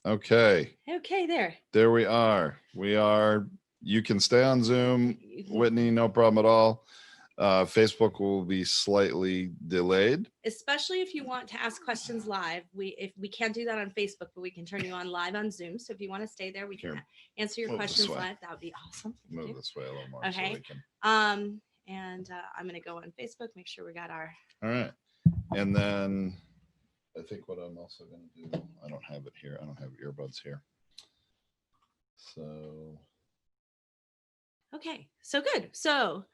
Okay. Okay, there. There we are. You can stay on Zoom, Whitney, no problem at all. Facebook will be slightly delayed. Especially if you want to ask questions live. If we can't do that on Facebook, but we can turn you on live on Zoom. So if you want to stay there, we can answer your questions live. That would be awesome. Move this way a little more. Okay. So we can. And I'm going to go on Facebook, make sure we got our. All right. And then I think what I'm also going to do, I don't have it here. I don't have earbuds here. So. Okay. So good. So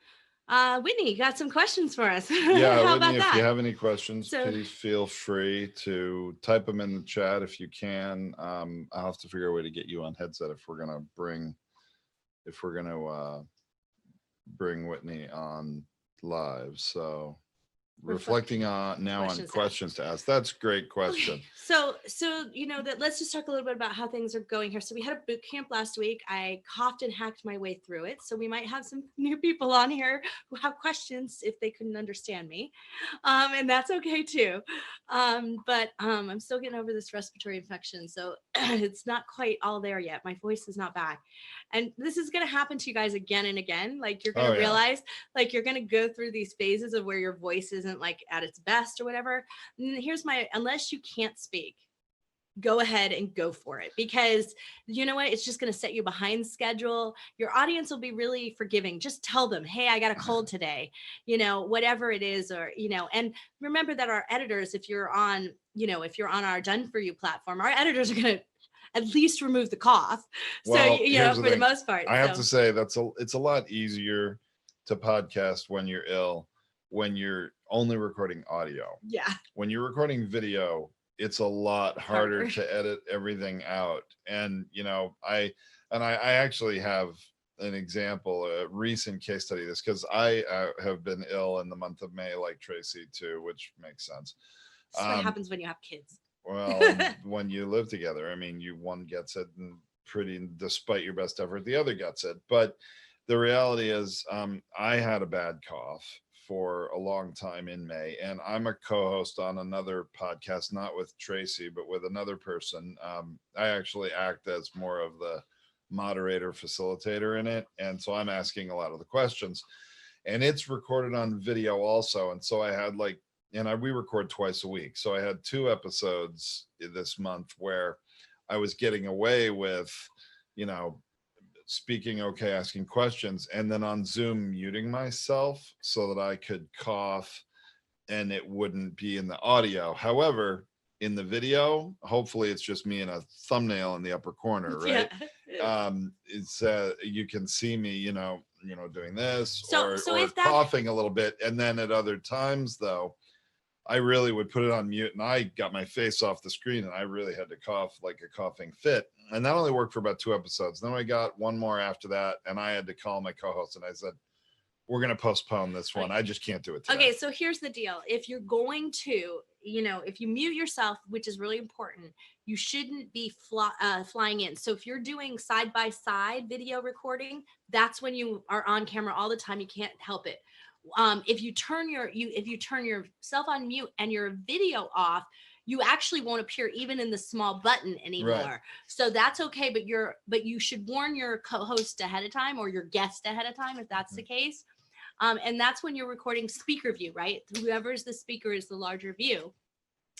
Whitney, got some questions for us. Yeah, How Whitney, about if that? you have any questions, please feel free to type them in the chat if you can. I'll have to figure a way to get you on headset if we're gonna bring Whitney on live. So reflecting on questions to ask. That's a great question. Okay. So let's just talk a little bit about how things are going here. So we had a boot camp last week. I coughed and hacked my way through it. So we might have some new people on here who have questions if they couldn't understand me. And that's okay too. But I'm still getting over this respiratory infection. So it's not quite all there yet. My voice is not back. And this is going to happen to you guys again and again. Like you're going to realize, like you're going to go through these phases of where your voice isn't like at its best or whatever. And here's unless you can't speak, go ahead and go for it, because you know what, it's just going to set you behind schedule. Your audience will be really forgiving. Just tell them, hey, I got a cold today, whatever it is. Or and remember that our editors, if you're on our Done For You platform, our editors are going to at least remove the cough. Well, so for the most part, I have to say it's a lot easier to podcast when you're ill, when you're only recording audio. Yeah. When you're recording video, it's a lot harder to edit everything out. And I actually have an example, a recent case study of this, because I have been ill in the month of May, like Tracy too, which makes sense. That's what happens when you have kids. Well, when you live together, I mean, one gets it, and despite your best effort, the other gets it. But the reality is, I had a bad cough for a long time in May, and I'm a co-host on another podcast, not with Tracy, but with another person. I actually act as more of the moderator facilitator in it, and so I'm asking a lot of the questions, and it's recorded on video also. And so I had we record twice a week, so I had 2 episodes this month where I was getting away with speaking okay, asking questions, and then on Zoom muting myself so that I could cough and it wouldn't be in the audio. However, in the video, hopefully it's just me in a thumbnail in the upper corner, right? Yeah. It's you can see me, doing this or coughing a little bit. And then at other times though, I really would put it on mute, and I got my face off the screen, and I really had to cough like a coughing fit. And that only worked for about 2 episodes. Then I got one more after that, and I had to call my co-host, and I said, we're going to postpone this one. I just can't do it today. Okay, so here's the deal. If you're going to, if you mute yourself, which is really important, you shouldn't be flying in. So if you're doing side-by-side video recording, that's when you are on camera all the time. You can't help it. If you turn yourself on mute and your video off, you actually won't appear even in the small button anymore. Right. So that's okay, but you should warn your co-host ahead of time or your guest ahead of time if that's the case. And that's when you're recording speaker view, right? Whoever's the speaker is the larger view.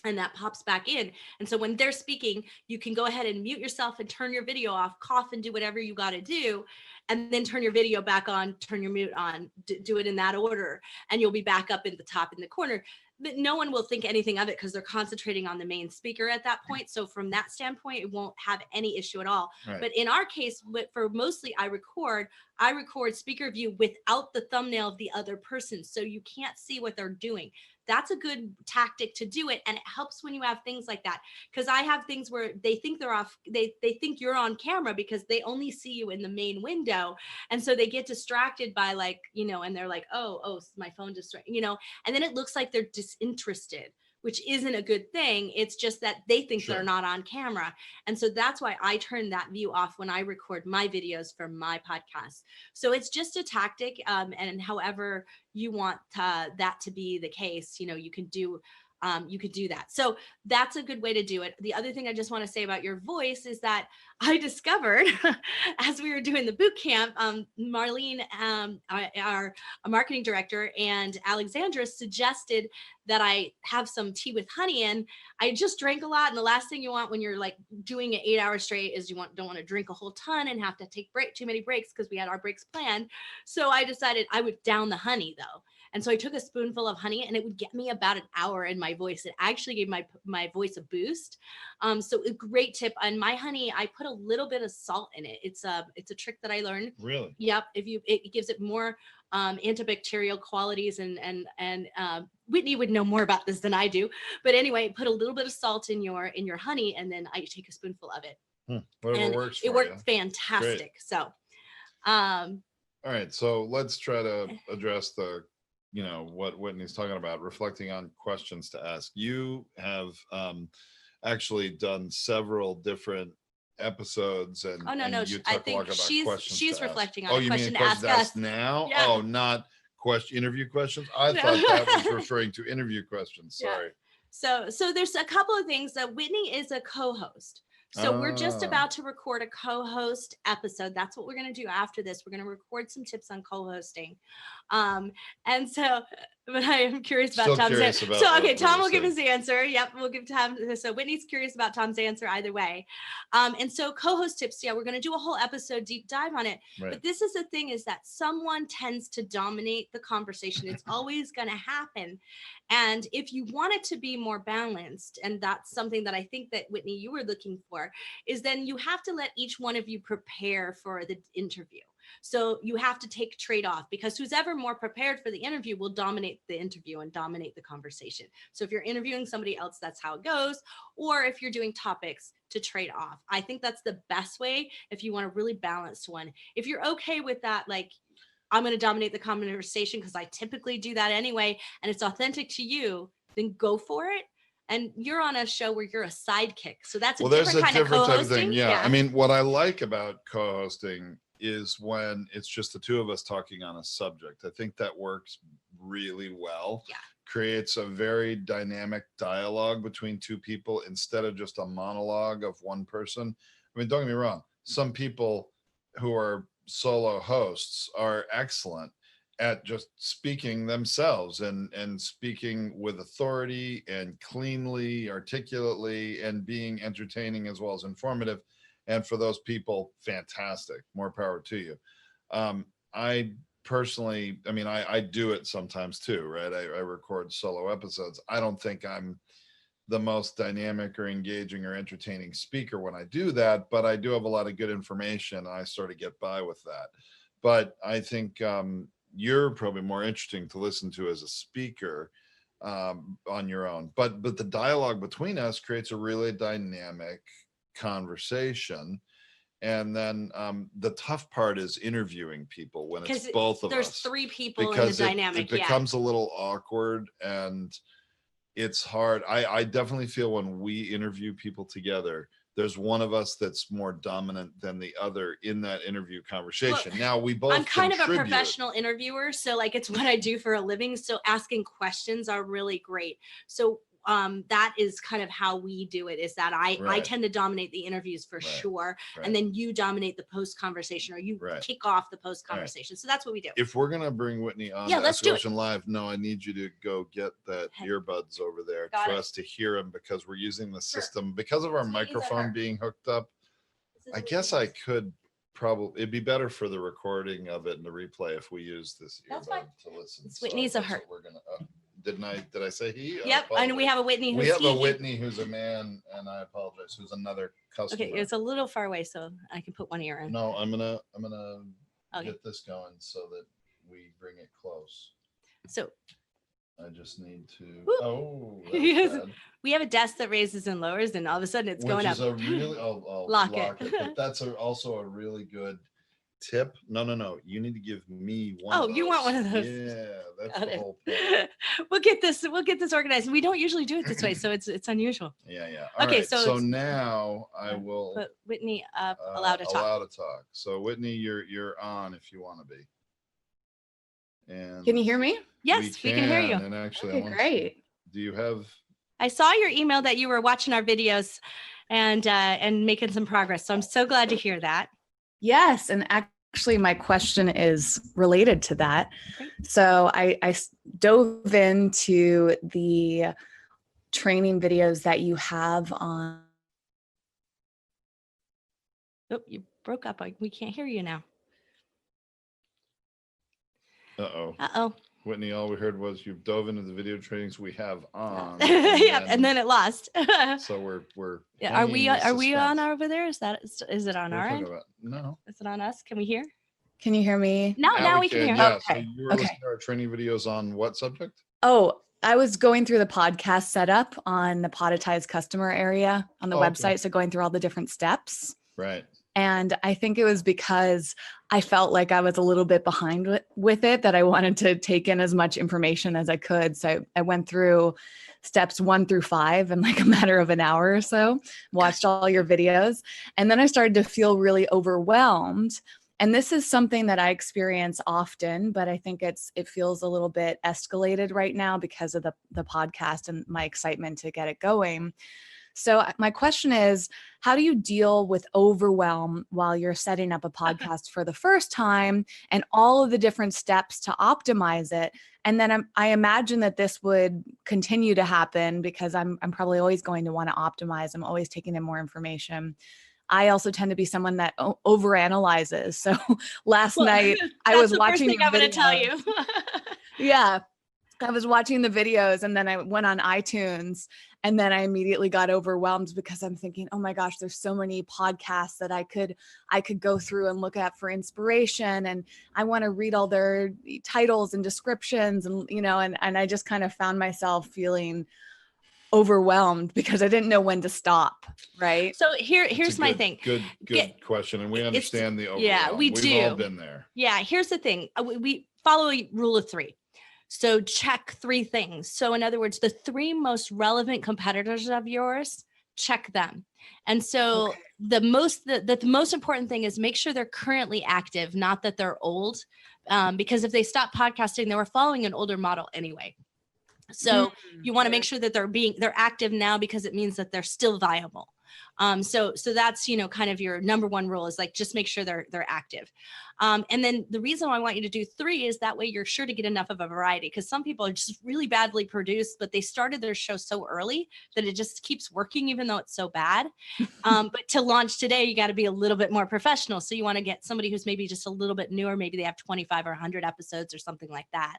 And that pops back in. And so when they're speaking, you can go ahead and mute yourself and turn your video off, cough and do whatever you got to do, and then turn your video back on, turn your mute on, do it in that order. And you'll be back up in the top in the corner. But no one will think anything of it because they're concentrating on the main speaker at that point. So from that standpoint, it won't have any issue at all. Right. But in our case, for mostly I record speaker view without the thumbnail of the other person. So you can't see what they're doing. That's a good tactic to do it. And it helps when you have things like that. Because I have things where they think they're off, they think you're on camera because they only see you in the main window. And so they get distracted by and they're like, oh, my phone just, and then it looks like they're disinterested, which isn't a good thing. It's just that they think they're not on camera. And so that's why I turn that view off when I record my videos for my podcast. So it's just a tactic. And however you want that to be the case, you can do you could do that. So that's a good way to do it. The other thing I just want to say about your voice is that I discovered as we were doing the boot camp, Marlene, our marketing director, and Alexandra suggested that I have some tea with honey. And I just drank a lot. And the last thing you want when you're like doing it 8 hours straight is don't want to drink a whole ton and have to take too many breaks, because we had our breaks planned. So I decided I would down the honey though. And so I took a spoonful of honey, and it would get me about an hour in my voice. It actually gave my voice a boost. So a great tip. On my honey, I put a little bit of salt in it. It's a trick that I learned. Really? Yep. It gives it more antibacterial qualities, and Whitney would know more about this than I do. But anyway, put a little bit of salt in your honey, and then I take a spoonful of it. Whatever And works. it worked fantastic. Great. So, all right. So let's try to address what Whitney's talking about, reflecting on questions to ask. You have actually done several different episodes, and you I talk a lot think about questions she's to reflecting ask. on a question to ask us now. Yeah. Oh, not interview questions. I thought that was referring to interview questions. Sorry. Yeah. So there's a couple of things. That Whitney is a co-host. So we're just about to record a co-host episode. That's what we're going to do after this. We're going to record some tips on co-hosting. And so, but I am curious about Tom's answer. So, okay, Tom will give his answer. Yep, we'll give Tom. So Whitney's curious about Tom's answer either way. And so co-host tips, yeah, we're going to do a whole episode deep dive on it. Right. But this is the thing, is that someone tends to dominate the conversation. It's always going to happen. And if you want it to be more balanced, and that's something that I think that Whitney, you were looking for, is then you have to let each one of you prepare for the interview. So you have to take trade off, because who's ever more prepared for the interview will dominate the interview and dominate the conversation. So if you're interviewing somebody else, that's how it goes. Or if you're doing topics, to trade off. I think that's the best way if you want a really balanced one. If you're okay with that, like, I'm going to dominate the conversation because I typically do that anyway, and it's authentic to you, then go for it. And you're on a show where you're a sidekick. So that's a different kind of co-hosting. Yeah. I mean, what I like about co-hosting is when it's just the two of us talking on a subject. I think that works really well. Yeah. Creates a very dynamic dialogue between two people instead of just a monologue of one person. I mean, don't get me wrong. Some people who are solo hosts are excellent at just speaking themselves and speaking with authority and cleanly, articulately, and being entertaining as well as informative. And for those people, fantastic. More power to you. I personally, I mean, I do it sometimes too, right? I record solo episodes. I don't think I'm the most dynamic or engaging or entertaining speaker when I do that, but I do have a lot of good information, and I sort of get by with that. But I think you're probably more interesting to listen to as a speaker on your own. But the dialogue between us creates a really dynamic conversation. And then the tough part is interviewing people when it's both of us. There's 3 people in the dynamic. It becomes a little awkward, and it's hard. I definitely feel when we interview people together, there's one of us that's more dominant than the other in that interview conversation. Well, now we both. I'm kind of a professional interviewer, so like it's what I do for a living. So asking questions are really great. So that is kind of how we do it, is that I tend to dominate the interviews for sure. And then you dominate the post conversation, or you kick off the post conversation. So that's what we do. If we're going to bring Whitney on Escalation Live, no, I need you to go get that earbuds over there for us to hear him, because we're using the system because of our microphone being hooked up. I guess I could probably, it'd be better for the recording of it and the replay if we use this earbud to listen. Whitney's a her. We're going to, did I say he? Yep. And we have a Whitney. We have a Whitney who's a man, and I apologize, who's another customer. Okay, it's a little far away, so I can put one ear in. No, I'm gonna get this going so that we bring it close. So I just need to. Whoop. Oh, we have a desk that raises and lowers, and all of a sudden it's going up. Which is a really I'll lock it. But that's also a really good tip. No, you need to give me one. Oh, you want one of those? Yeah, that's the whole point. We'll get this organized. We don't usually do it this way, so it's unusual. Yeah. Okay, right. So now I will put Whitney up, allowed to talk. So Whitney, you're on if you want to be. And can you hear me? Yes, we can hear you. And actually, okay, great. Do you have I saw your email that you were watching our videos and making some progress. So I'm so glad to hear that. Yes. And actually, my question is related to that. Great. So I dove into the training videos that you have on. Oh, you broke up. We can't hear you now. Uh-oh. Uh-oh. Whitney, all we heard was you've dove into the video trainings we have on. Yeah, and then it lost. So we're Yeah, are we on suspense. over there? Is it on What are our we end? talking about? No. Is it on us? Can we hear? Can you hear me? No, now we can hear. Yeah. So Okay, you were okay. listening to our training videos on what subject? Oh, I was going through the podcast setup on the Podetize customer area on the Oh, okay. website. So going through all the different steps. Right. And I think it was because I felt like I was a little bit behind with it, that I wanted to take in as much information as I could. So I went through steps 1 through 5 in like a matter of an hour or so, watched all your videos. And then I started to feel really overwhelmed. And this is something that I experience often, but I think it feels a little bit escalated right now because of the podcast and my excitement to get it going. So my question is, how do you deal with overwhelm while you're setting up a podcast for the first time and all of the different steps to optimize it? And then I imagine that this would continue to happen because I'm probably always going to want to optimize. I'm always taking in more information. I also tend to be someone that overanalyzes. So last night I was watching the first thing I'm going to tell you. Yeah. I was watching the videos and then I went on iTunes and then I immediately got overwhelmed because I'm thinking, oh my gosh, there's so many podcasts that I could go through and look at for inspiration. And I want to read all their titles and descriptions and, and I just kind of found myself feeling overwhelmed because I didn't know when to stop. Right. So here's my thing. Good question. And we understand the overwhelm. Yeah, we do. We've all been there. Yeah. Here's the thing. We follow a rule of 3. So check 3 things. So in other words, the 3 most relevant competitors of yours, check them. And so Okay. the most important thing is make sure they're currently active, not that they're old. Because if they stop podcasting, they were following an older model anyway. So you want to make sure that they're active now because it means that they're still viable. So that's, kind of your number 1 rule is like, just make sure they're active. And then the reason why I want you to do 3 is that way you're sure to get enough of a variety, because some people are just really badly produced, but they started their show so early that it just keeps working, even though it's so bad. But to launch today, you got to be a little bit more professional. So you want to get somebody who's maybe just a little bit newer. Maybe they have 25 or 100 episodes or something like that.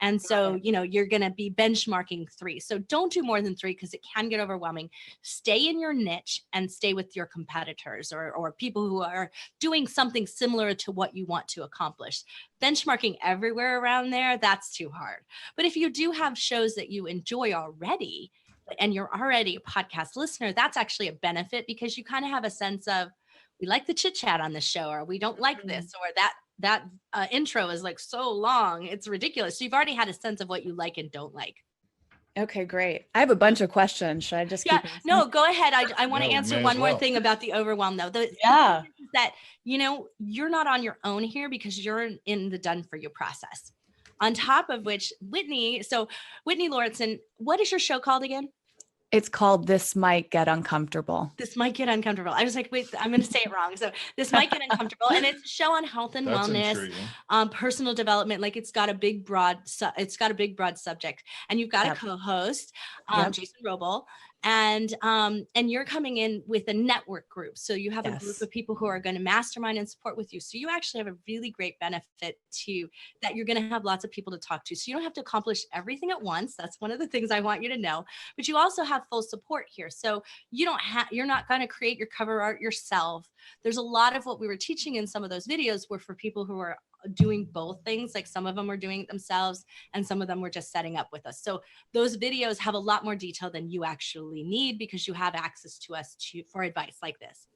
And so, you're going to be benchmarking 3. So don't do more than 3 because it can get overwhelming. Stay in your niche and stay with your competitors or people who are doing something similar to what you want to accomplish. Benchmarking everywhere around there, that's too hard. But if you do have shows that you enjoy already and you're already a podcast listener, that's actually a benefit because you kind of have a sense of, we like the chit chat on the show, or we don't like this, or that intro is like so long, it's ridiculous. So you've already had a sense of what you like and don't like. Okay, great. I have a bunch of questions. Should I just keep asking? No, go ahead. I want to No, answer may one as more well. thing about the overwhelm though. Yeah. That, you're not on your own here because you're in the done for you process. On top of which, Whitney Lauritsen, what is your show called again? It's called This Might Get Uncomfortable. This might get uncomfortable. I was like, wait, I'm going to say it wrong. So this might get uncomfortable. And it's a show on health and That's wellness, intriguing. personal development. Like it's got a big, broad subject. And you've got a co-host, Jason Roble. And you're coming in with a network group. So you have a group of people who are going to mastermind and support with you. So you actually have a really great benefit to that. You're going to have lots of people to talk to. So you don't have to accomplish everything at once. That's one of the things I want you to know, but you also have full support here. So you're not going to create your cover art yourself. There's a lot of what we were teaching in some of those videos were for people who are doing both things. Like some of them were doing it themselves and some of them were just setting up with us. So those videos have a lot more detail than you actually need because you have access to us for advice like this.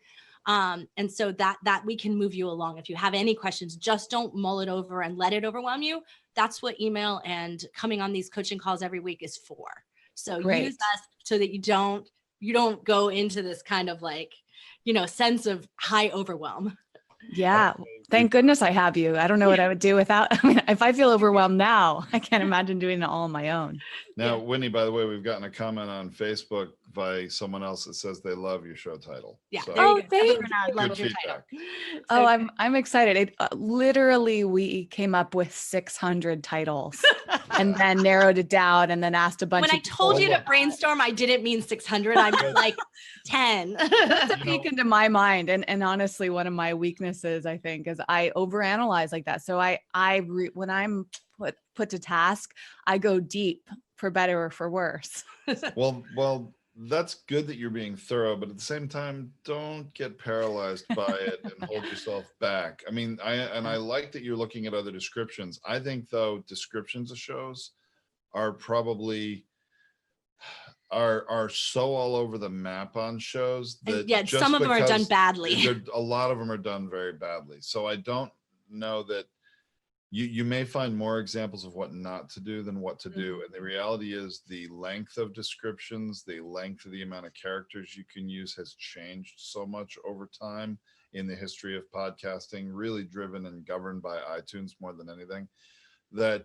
And so that we can move you along. If you have any questions, just don't mull it over and let it overwhelm you. That's what email and coming on these coaching calls every week is for. So use us so that you don't go into this kind of like, sense of high overwhelm. Yeah. Thank goodness I have you. I don't know what I would do without. I mean, if I feel overwhelmed now, I can't imagine doing it all on my own. Now, Whitney, by the way, we've gotten a comment on Facebook by someone else that says they love your show title. Yeah. So, There you Oh, go. thank Everyone you. loves your feedback. title. Oh, So I'm excited. It literally we came up with 600 titles and then narrowed it down and then asked a bunch when I of told you people. to brainstorm, I didn't mean 600. I meant like 10. That's a You peek know- into my mind, and honestly, one of my weaknesses I think is I overanalyze like that. So when I'm put to task, I go deep for better or for worse. Well, that's good that you're being thorough, but at the same time, don't get paralyzed by it and hold yourself back. I mean, I like that you're looking at other descriptions. I think though, descriptions of shows are probably are so all over the map on shows that And yeah, just some of them are done because badly. a lot of them are done very badly. So I don't know that you may find more examples of what not to do than what to do. And the reality is the length of descriptions, the length of the amount of characters you can use has changed so much over time in the history of podcasting, really driven and governed by iTunes more than anything, that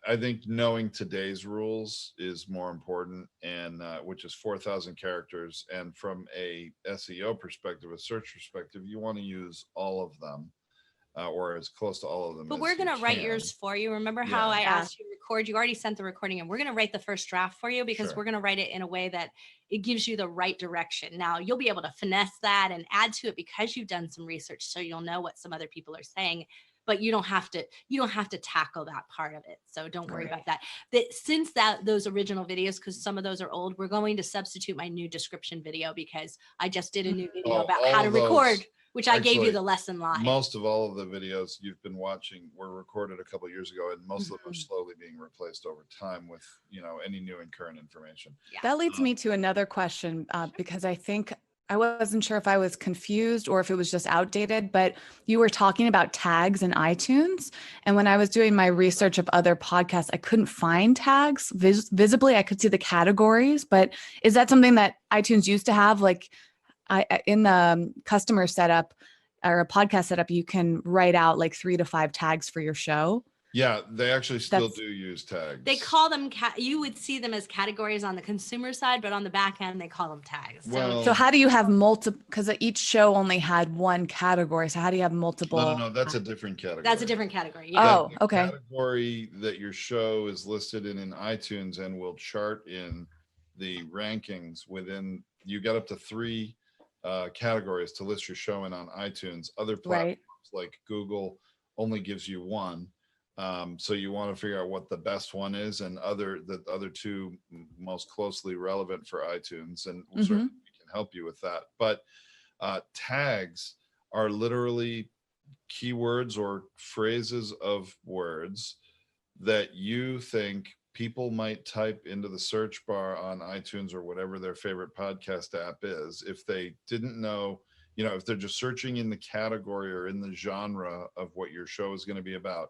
I think knowing today's rules is more important, and which is 4,000 characters. And from a SEO perspective, a search perspective, you want to use all of them. Or as close to all of them. But as we're going you to write can. yours for you. Remember how I Yeah. asked you to record? You already sent the recording and we're going to write the first draft for you because Sure. we're going to write it in a way that it gives you the right direction. Now you'll be able to finesse that and add to it because you've done some research. So you'll know what some other people are saying, but you don't have to tackle that part of it. So don't worry about that. Since those original videos, because some of those are old, we're going to substitute my new description video because I just did a new video about all how to of those- record, which I gave you actually, the lesson live. Most of all of the videos you've been watching were recorded a couple of years ago, and most of them are slowly being replaced over time with any new and current information. That leads me to another question because I think I wasn't sure if I was confused or if it was just outdated, but you were talking about tags in iTunes. And when I was doing my research of other podcasts, I couldn't find tags visibly. I could see the categories, but is that something that iTunes used to have? Like in the customer setup or a podcast setup, you can write out like 3 to 5 tags for your show. Yeah, they actually still do use tags. They call them, you would see them as categories on the consumer side, but on the back end, they call them tags. So how do you have multiple, because each show only had one category. So how do you have multiple? No, that's a different category. That's a different category. Yeah. Oh, okay. Category that your show is listed in iTunes and will chart in the rankings within, you get up to 3 categories to list your show in on iTunes. Other platforms like Google only gives you 1. So you want to figure out what the best one is, and the other 2 most closely relevant for iTunes, and certainly we can help you with that. But tags are literally keywords or phrases of words that you think people might type into the search bar on iTunes or whatever their favorite podcast app is. If they didn't know, if they're just searching in the category or in the genre of what your show is going to be about,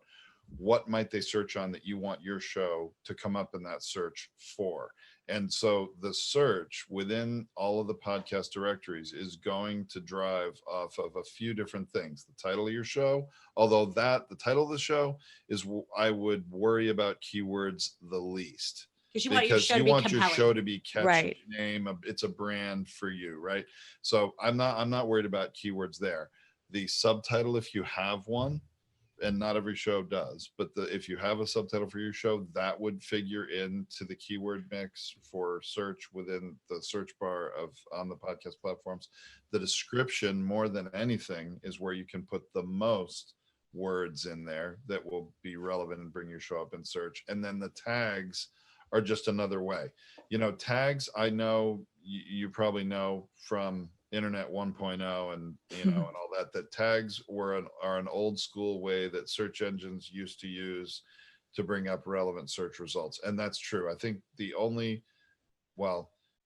what might they search on that you want your show to come up in that search for? And so the search within all of the podcast directories is going to drive off of a few different things. The title of your show, although the title of the show is, I would worry about keywords the least. Because you want your show to be catchy, right. Name, it's a brand for you, right? So I'm not worried about keywords there. The subtitle, if you have one, and not every show does, but if you have a subtitle for your show, that would figure into the keyword mix for search within the search bar on the podcast platforms. The description, more than anything, is where you can put the most words in there that will be relevant and bring your show up in search. And then the tags are just another way. Tags, I know you probably know from Internet 1.0 and and all that tags are an old school way that search engines used to use to bring up relevant search results. And that's true. I think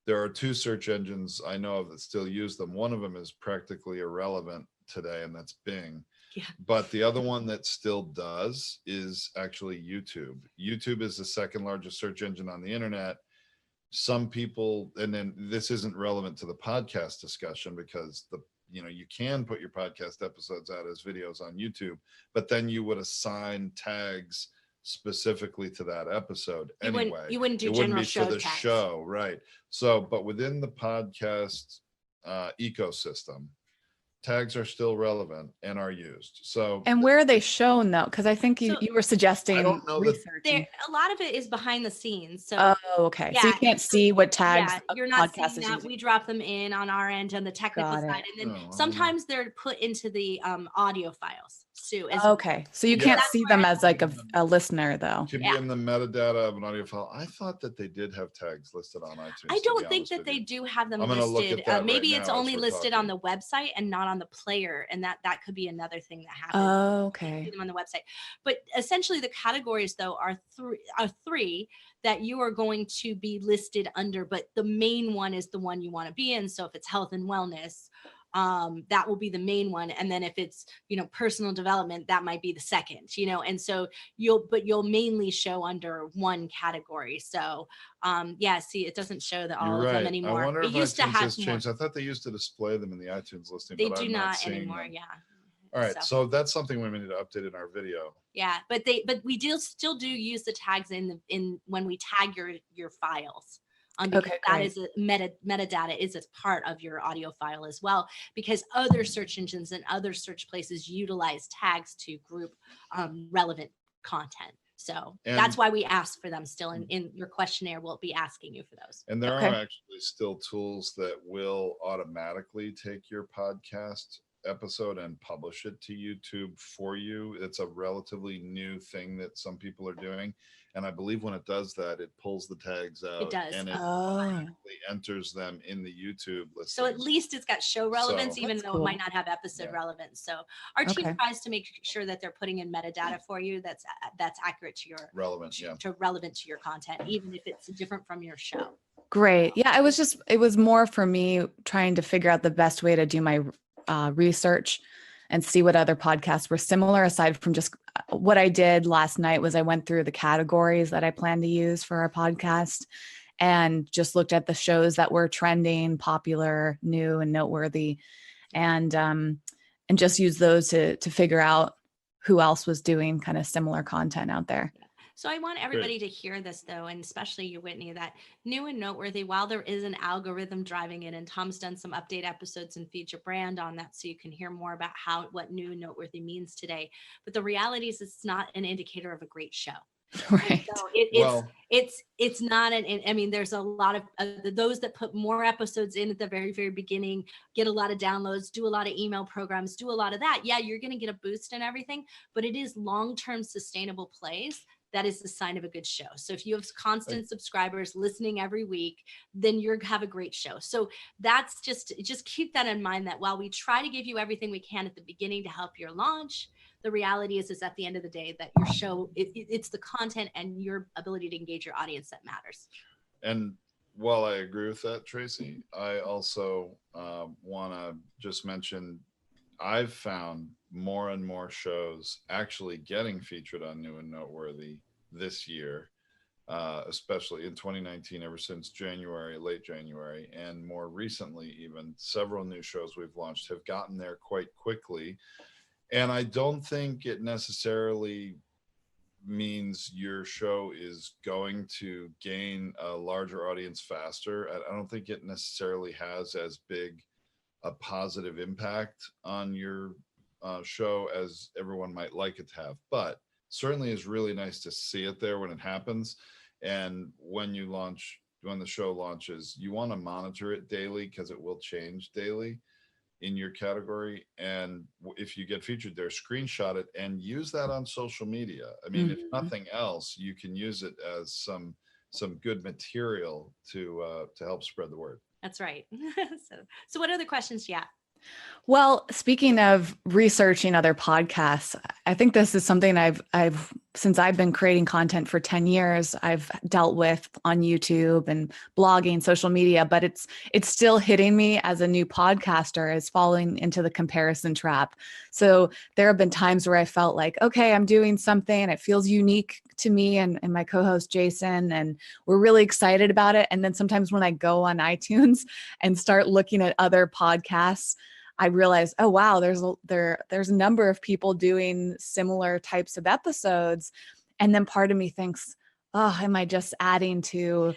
there are 2 search engines I know of that still use them. One of them is practically irrelevant today, and that's Bing. Yeah. But the other one that still does is actually YouTube. YouTube is the 2nd largest search engine on the internet. Some people, and then this isn't relevant to the podcast discussion because the you can put your podcast episodes out as videos on YouTube, but then you would assign tags specifically to that episode anyway. You wouldn't do It wouldn't general be show for the tags. show, right? So, but within the podcast ecosystem, tags are still relevant and are used. So, And where are they shown though? Because I think you, So- you were suggesting I don't know that- researching. A lot of it is behind the scenes. So Oh, okay. So you yeah, can't see what tags yeah, a you're not podcast seeing is that. using. We drop them in on our end on the technical Got it. side, and then Oh, I don't know. sometimes they're put into the audio files too. As well. Okay. So you Yeah. can't That's see where them as like a listener though. to be Yeah. in the metadata of an audio file. I thought that they did have tags listed on iTunes. I to be don't think honest that with they you. do have them I'm gonna look at listed. that right Maybe now it's as only we're listed talking. on the website and not on the player, and that could be another thing that happens. Oh, You see okay. them on the website. But essentially, the categories though are three that you are going to be listed under. But the main one is the one you want to be in. So if it's health and wellness, that will be the main one. And then if it's personal development, that might be the second. And so you'll mainly show under one category. So yeah, see, it doesn't show all You're of them right. I anymore. wonder It if used to iTunes have has more. changed. I thought they used to display them in the iTunes listing, They but do I'm not seeing anymore. them. Yeah. All right, so that's something we need to update in our video. Yeah, but we still do use the tags in when we tag your files. Because Okay, that great. is metadata is a part of your audio file as well, because other search engines and other search places utilize tags to group relevant content. So that's And- why we ask for them still in your questionnaire. We'll be asking you for those. And there Okay. are actually still tools that will automatically take your podcast episode and publish it to YouTube for you. It's a relatively new thing that some people are doing. And I believe when it does that, it pulls the tags out does. and it Oh, automatically enters them in the YouTube list. So at least it's got show relevance, So- even That's though cool. it might not have episode Yeah. relevance. So our team Okay. tries to make sure that they're putting in metadata for you that's accurate to your relevant, yeah. relevant to your content, even if it's different from your show. great. Yeah, it was more for me trying to figure out the best way to do my research and see what other podcasts were similar, aside from just what I did last night was I went through the categories that I plan to use for our podcast and just looked at the shows that were trending, popular, new, and noteworthy, and just use those to figure out who else was doing kind of similar content out there. So I want everybody to hear this though, and especially you, Whitney, that new and noteworthy, while there is an algorithm driving it, and Tom's done some update episodes and feature brand on that, so you can hear more about what new and noteworthy means today. But the reality is it's not an indicator of a great show. Right. So Well- it's not I mean, there's a lot of those that put more episodes in at the very, very beginning, get a lot of downloads, do a lot of email programs, do a lot of that. Yeah, you're going to get a boost and everything, but it is long-term sustainable plays. That is the sign of a good show. So if you have constant subscribers listening every week, then you have a great show. So that's just keep that in mind, that while we try to give you everything we can at the beginning to help your launch, the reality is at the end of the day that your show, it's the content and your ability to engage your audience that matters. And while I agree with that, Tracy, I also want to just mention I've found more and more shows actually getting featured on New and Noteworthy this year, especially in 2019, ever since late January, and more recently, even several new shows we've launched have gotten there quite quickly. And I don't think it necessarily means your show is going to gain a larger audience faster. I don't think it necessarily has as big a positive impact on your show as everyone might like it to have, but certainly is really nice to see it there when it happens. And when the show launches, you want to monitor it daily because it will change daily in your category. And if you get featured there, screenshot it and use that on social media. I mean, if nothing else, you can use it as some good material to help spread the word. That's right. So what other questions do you have? Well, speaking of researching other podcasts, I think this is something I've since I've been creating content for 10 years, I've dealt with on YouTube and blogging, social media, but it's still hitting me as a new podcaster as falling into the comparison trap. So there have been times where I felt like, okay, I'm doing something, it feels unique to me and my co-host Jason, and we're really excited about it. And then sometimes when I go on iTunes and start looking at other podcasts, I realized, oh wow, there's a number of people doing similar types of episodes. And then part of me thinks, oh, am I just adding to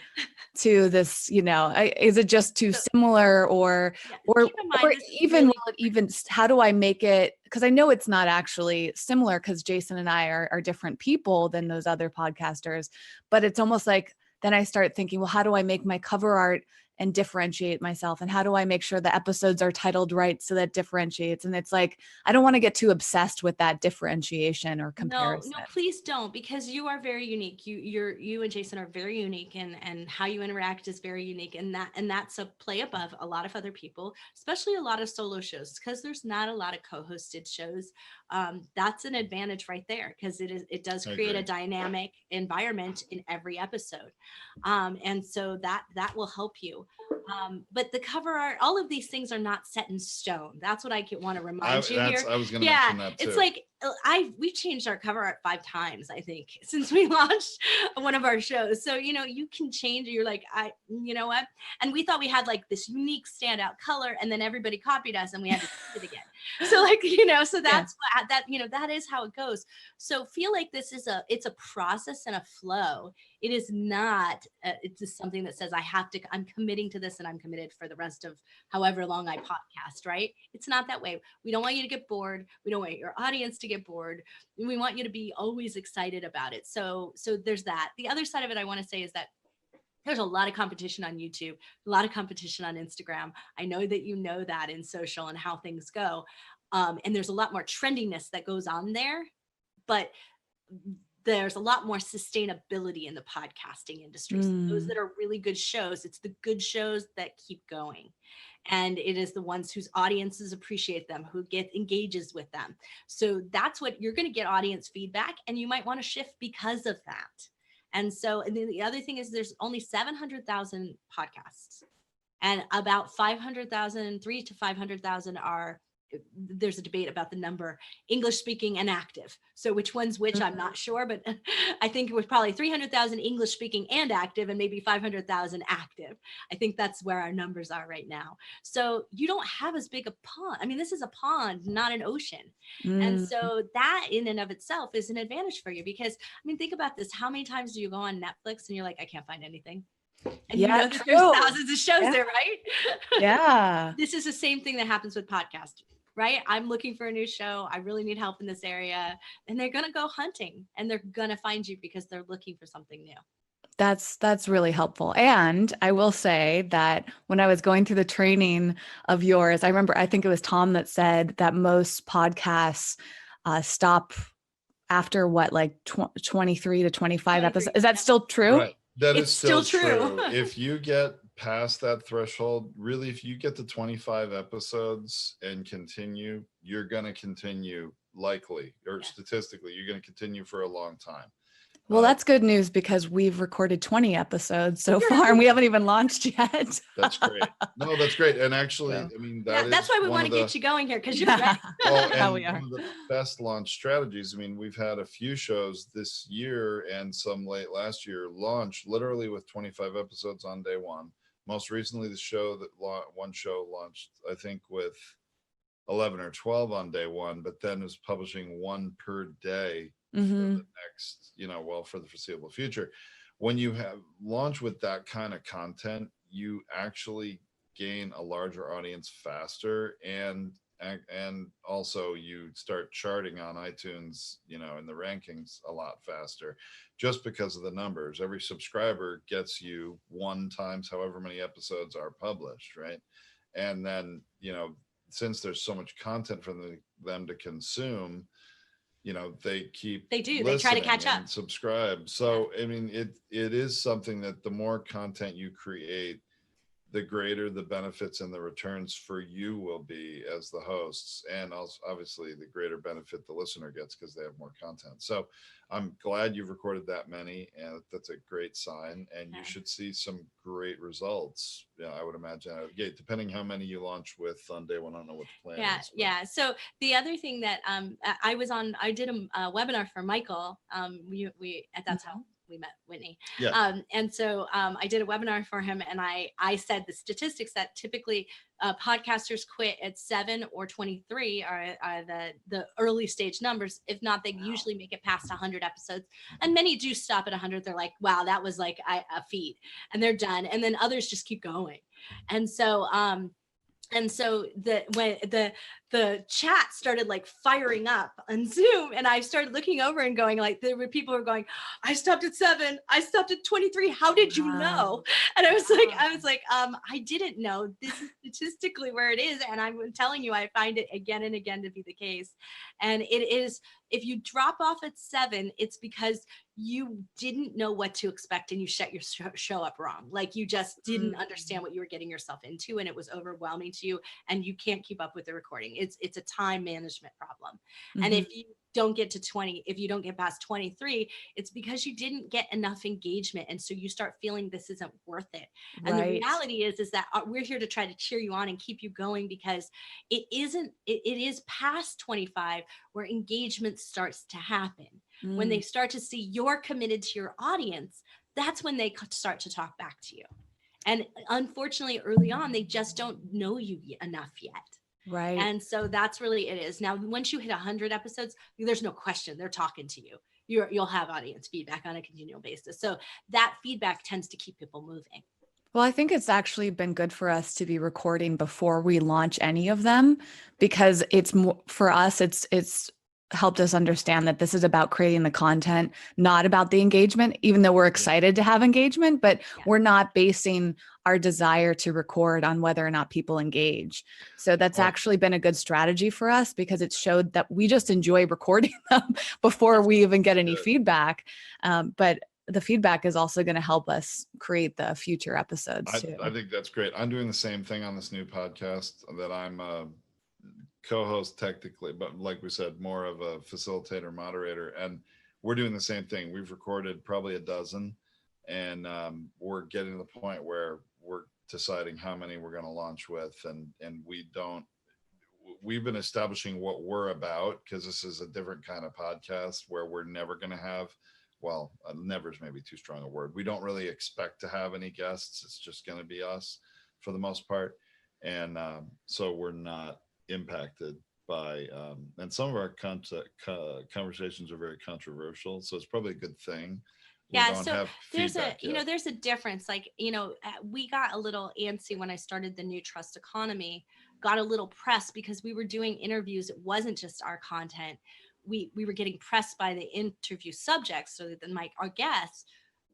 this, is it just too similar, or keep in mind, this is even really how do I make it, because I know it's not actually similar, because Jason and I are different people than those other podcasters, but it's almost like then I start thinking, well, how do I make my cover art and differentiate myself, and how do I make sure the episodes are titled right so that differentiates? And it's like, I don't want to get too obsessed with that differentiation or comparison. No, please don't, because you are very unique. You and Jason are very unique, and how you interact is very unique, and that's a play above a lot of other people, especially a lot of solo shows, because there's not a lot of co-hosted shows. That's an advantage right there, because it does create a dynamic environment in every episode, and so that will help you. But the cover art, all of these things are not set in stone. That's what I want to remind you here. I was going to mention that too. It's like we've changed our cover art 5 times, I think, since we launched one of our shows. So, you can change. You're like, you know what? And we thought we had like this unique standout color, and then everybody copied us and we had to do it again. So like, so that's what that is how it goes. So feel like this is it's a process and a flow. It is not, it's just something that says I'm committing to this and I'm committed for the rest of however long I podcast, right? It's not that way. We don't want you to get bored. We don't want your audience to get bored. We want you to be always excited about it. So there's that. The other side of it I want to say is that there's a lot of competition on YouTube, a lot of competition on Instagram. I know that you know that in social and how things go. And there's a lot more trendiness that goes on there, but there's a lot more sustainability in the podcasting industry. So those that are really good shows, it's the good shows that keep going. And it is the ones whose audiences appreciate them, who engages with them. So that's what you're going to get, audience feedback, and you might want to shift because of that. And so, and then the other thing is there's only 700,000 podcasts, and about 500,000, 3 to 500,000 there's a debate about the number, English speaking and active. So which one's which, I'm not sure, but I think it was probably 300,000 English speaking and active, and maybe 500,000 active. I think that's where our numbers are right now. So you don't have as big a pond. I mean, this is a pond, not an ocean. And so that in and of itself is an advantage for you, because I mean, think about this. How many times do you go on Netflix and you're like, I can't find anything? And you know that there's thousands of shows there, right? Yeah. This is the same thing that happens with podcasts, right? I'm looking for a new show. I really need help in this area. And they're going to go hunting, and they're going to find you because they're looking for something new. That's really helpful. And I will say that when I was going through the training of yours, I think it was Tom that said that most podcasts stop after like 23 to 25 episodes. Is that still true? Right. That is still true. If you get past that threshold, really, if you get to 25 episodes and continue, you're going to continue likely, or statistically, you're going to continue for a long time. Well, that's good news, because we've recorded 20 episodes so far and we haven't even launched yet. That's great. No, that's great. And actually, I mean, that's why we want to get you going here, because you're ready. Well, and one of the best launch strategies. I mean, we've had a few shows this year and some late last year launch literally with 25 episodes on day one. Most recently, one show launched, I think, with 11 or 12 on day one, but then is publishing one per day for the next, for the foreseeable future. When you have launch with that kind of content, you actually gain a larger audience faster, and also you start charting on iTunes, in the rankings a lot faster, just because of the numbers. Every subscriber gets you 1 times however many episodes are published, right? And then, since there's so much content for them to consume, they try to catch up, subscribe. So I mean, it is something that the more content you create, the greater the benefits and the returns for you will be as the hosts, and also obviously the greater benefit the listener gets because they have more content. So I'm glad you've recorded that many, and that's a great sign, and you should see some great results. I would imagine out of the gate, depending how many you launch with on day one. I don't know what the plan is. Yeah. So the other thing that I did a webinar for Michael. That's how we met Whitney. And so I did a webinar for him, and I said the statistics that typically podcasters quit at 7 or 23 are the early stage numbers. If not, they usually make it past 100 episodes. And many do stop at 100. They're like, wow, that was like a feat, and they're done. And then others just keep going. And so, when the chat started like firing up on Zoom, and I started looking over and going like, there were people who were going, I stopped at 7, I stopped at 23. How did you know? And I was like, I didn't know. This is statistically where it is. And I'm telling you, I find it again and again to be the case. And it is, if you drop off at 7, it's because you didn't know what to expect and you set your show up wrong. Like you just didn't understand what you were getting yourself into, and it was overwhelming to you, and you can't keep up with the recording. It's a time management problem. And if you don't get to 20, if you don't get past 23, it's because you didn't get enough engagement. And so you start feeling this isn't worth it. And the reality is that we're here to try to cheer you on and keep you going, because it is past 25 where engagement starts to happen. When they start to see you're committed to your audience, that's when they start to talk back to you. And unfortunately, early on, they just don't know you enough yet. Right. And so that's really it is. Now, once you hit 100 episodes, there's no question they're talking to you. You'll have audience feedback on a continual basis. So that feedback tends to keep people moving. Well, I think it's actually been good for us to be recording before we launch any of them, because it's more for us, it's helped us understand that this is about creating the content, not about the engagement, even though we're excited to have engagement, but we're not basing our desire to record on whether or not people engage. So that's actually been a good strategy for us, because it showed that we just enjoy recording them before we even get any feedback. But the feedback is also going to help us create the future episodes too. I think that's great. I'm doing the same thing on this new podcast that I'm co-host technically, but like we said, more of a facilitator, moderator, and we're doing the same thing. We've recorded probably a dozen, and we're getting to the point where we're deciding how many we're going to launch with, and we've been establishing what we're about, because this is a different kind of podcast where we're never going to have, well, never is maybe too strong a word. We don't really expect to have any guests. It's just going to be us for the most part. And so we're not impacted by, and some of our conversations are very controversial. So it's probably a good thing. So there's there's a difference. Like, we got a little antsy when I started the new trust economy, got a little press because we were doing interviews. It wasn't just our content. We were getting pressed by the interview subjects, so that then our guests,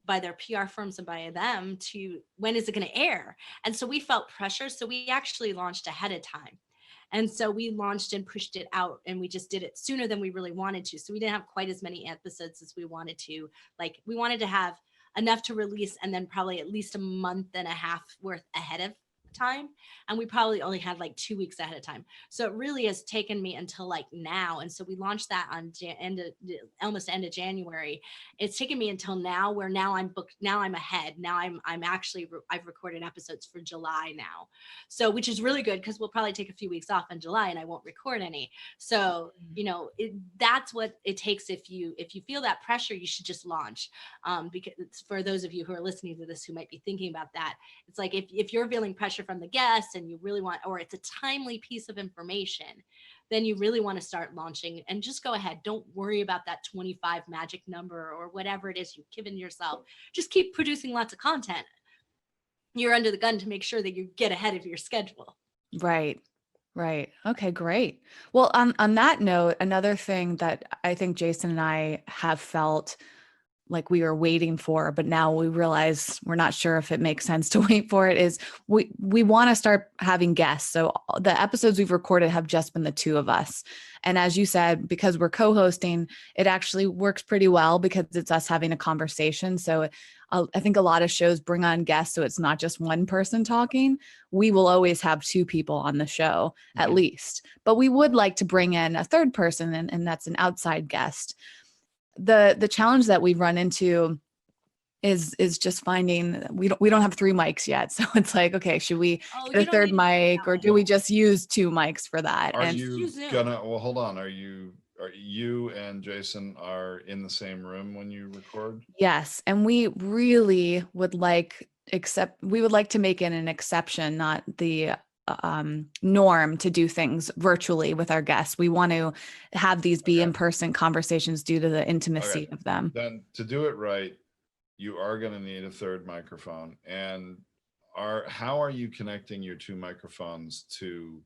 by their PR firms and by them, to when is it going to air? And so we felt pressure. So we actually launched ahead of time. And so we launched and pushed it out, and we just did it sooner than we really wanted to. So we didn't have quite as many episodes as we wanted to. Like, we wanted to have enough to release, and then probably at least a month and a half worth ahead of time. And we probably only had like 2 weeks ahead of time. So it really has taken me until like now. And so we launched that on almost end of January. It's taken me until now, where now I'm booked. Now I'm ahead. Now I've recorded episodes for July now. So, which is really good, because we'll probably take a few weeks off in July and I won't record any. So, that's what it takes. If you feel that pressure, you should just launch. Because for those of you who are listening to this, who might be thinking about that, it's like, if you're feeling pressure from the guests and you really want, or it's a timely piece of information, then you really want to start launching, and just go ahead. Don't worry about that 25 magic number or whatever it is you've given yourself. Just keep producing lots of content. You're under the gun to make sure that you get ahead of your schedule. Right. Okay, great. Well, on that note, another thing that I think Jason and I have felt like we were waiting for, but now we realize we're not sure if it makes sense to wait for it, is we want to start having guests. So the episodes we've recorded have just been the two of us. And as you said, because we're co-hosting, it actually works pretty well, because it's us having a conversation. So I think a lot of shows bring on guests, so it's not just one person talking. We will always have two people on the show, at least, but we would like to bring in a third person, and that's an outside guest. The challenge that we've run into is just finding, we don't have 3 mics yet. So it's like, okay, should we get a third mic, or do we just use 2 mics for that? Well, hold on. Are you and Jason are in the same room when you record? Yes. And we really would like, we would like to make it an exception, not the norm to do things virtually with our guests. We want to have these be in-person conversations due to the intimacy of them. Then to do it right, you are going to need a third microphone. And how are you connecting your two microphones to,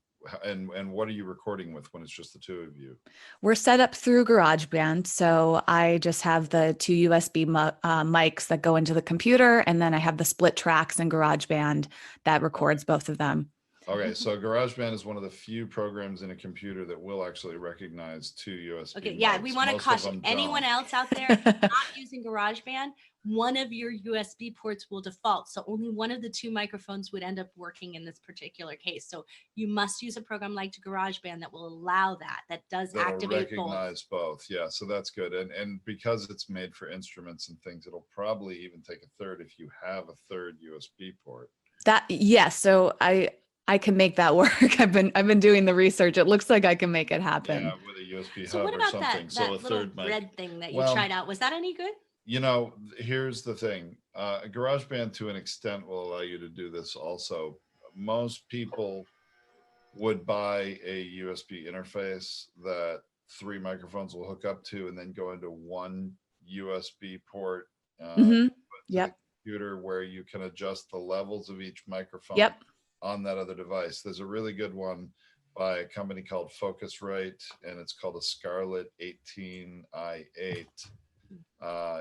and what are you recording with when it's just the two of you? We're set up through GarageBand. So I just have the two USB mics that go into the computer, and then I have the split tracks in GarageBand that records both of them. Okay, so GarageBand is one of the few programs in a computer that will actually recognize two USB. Okay, yeah, mics. we want to Most of caution them anyone don't. else out there not using GarageBand. One of your USB ports will default, so only one of the two microphones would end up working in this particular case. So you must use a program like GarageBand that will allow that does That'll activate both. recognize both. Yeah, so that's good. And because it's made for instruments and things, it'll probably even take a third if you have a third USB port. Yes. So I can make that work. I've been doing the research. It looks like I can make it happen. Yeah, with a USB So hub what or about something. that So a little third mic. red thing that you Well, tried out? Was that any good? You know, here's the thing. GarageBand to an extent will allow you to do this also. Most people would buy a USB interface that 3 microphones will hook up to and then go into one USB port Mm-hmm. to Yep. the computer where you can adjust the levels of each microphone Yep. on that other device. There's a really good one by a company called Focusrite, and it's called a Scarlett 18i8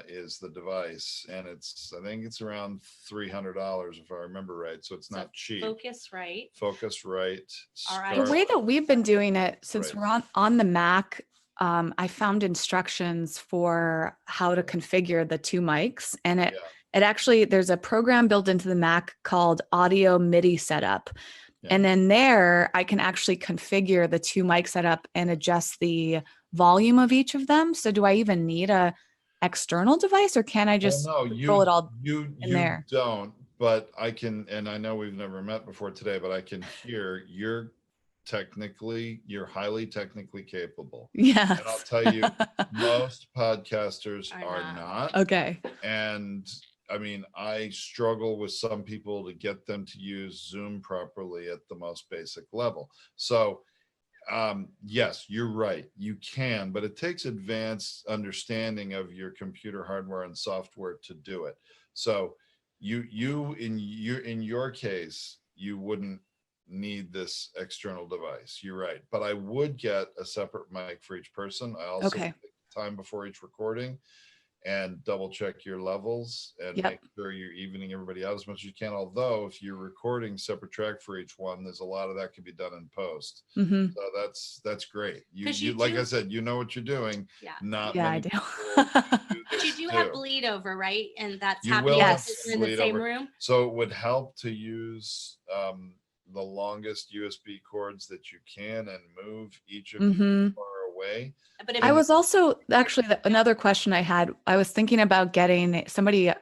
is the device, and I think it's around $300 if I remember right. So it's not cheap. Focusrite. Focusrite. All right. The way that we've been doing it since Right. we're on the Mac, I found instructions for how to configure the two mics, and it actually, there's a program built into the Mac called Audio MIDI Setup. Yeah. And then there I can actually configure the two mic setup and adjust the volume of each of them. So do I even need a external device, or can I just control it all you in there? don't, but I can, and I know we've never met before today, but I can hear you're highly technically capable. Yes. And I'll tell you, most podcasters Are are not. Okay. And I mean, I struggle with some people to get them to use Zoom properly at the most basic level. So yes, you're right. You can, but it takes advanced understanding of your computer hardware and software to do it. So in your case, you wouldn't need this external device. You're right. But I would get a separate mic for each person. I also take time before each recording and double check your levels and make sure you're evening everybody out as much as you can. Although if you're recording separate track for each one, there's a lot of that can be done in post. Mm-hmm. So that's great. You like I said, you know what you're doing. Yeah. Not I many do. But you do have bleed over, right? And that's You happening will have in the bleed same over. room. So it would help to use the longest USB cords that you can and move each of you far away. But if I was also actually another question I had. I was thinking about getting somebody,